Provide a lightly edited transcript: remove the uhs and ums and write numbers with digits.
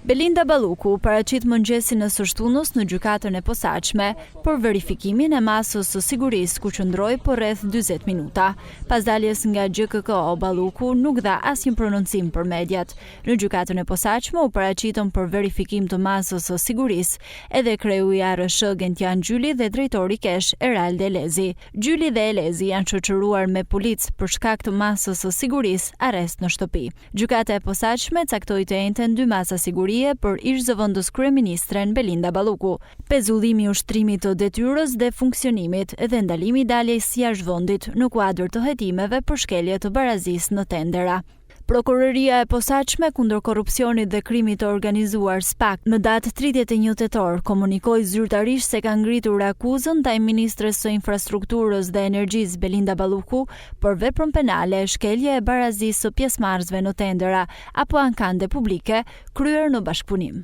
Belinda Balluku paraqit mëngjesin e së shtunës në gjykatën e posaçme për verifikimin e masës së sigurisë ku qëndroi për rreth 40 minuta. Pas daljes nga GKK-o, Balluku nuk dha asnjë prononcim për mediat. Në gjykatën e posaçme u paraqitën për verifikim të masës së sigurisë edhe kreu i ARSH Gentian Gjyli dhe drejtori Kesh Eralde Elezi. Gjyli dhe Elezi janë shoqëruar me policë për shkak të masës së sigurisë arrest në shtëpi. Gjykata e posaçme caktoi të njëjtën dy masa sigurie për ish-zëvendës kryeministren Belinda Balluku, pezullimi i ushtrimit të detyrës dhe funksionimit dhe ndalimi i daljes jashtëvendit në kuadër të hetimeve për shkelje të barazisë në tendera. Prokuroria e posaçme kundër korrupsionit dhe krimit të organizuar SPAK në datë 31 tetor komunikoi zyrtarisht se ka ngritur akuzën ndaj ministres së infrastrukturës dhe energjisë Belinda Balluku për veprën penale, shkelje e barazisë së pjesëmarrësve në tendera apo ankande publike kryer në bashkëpunim.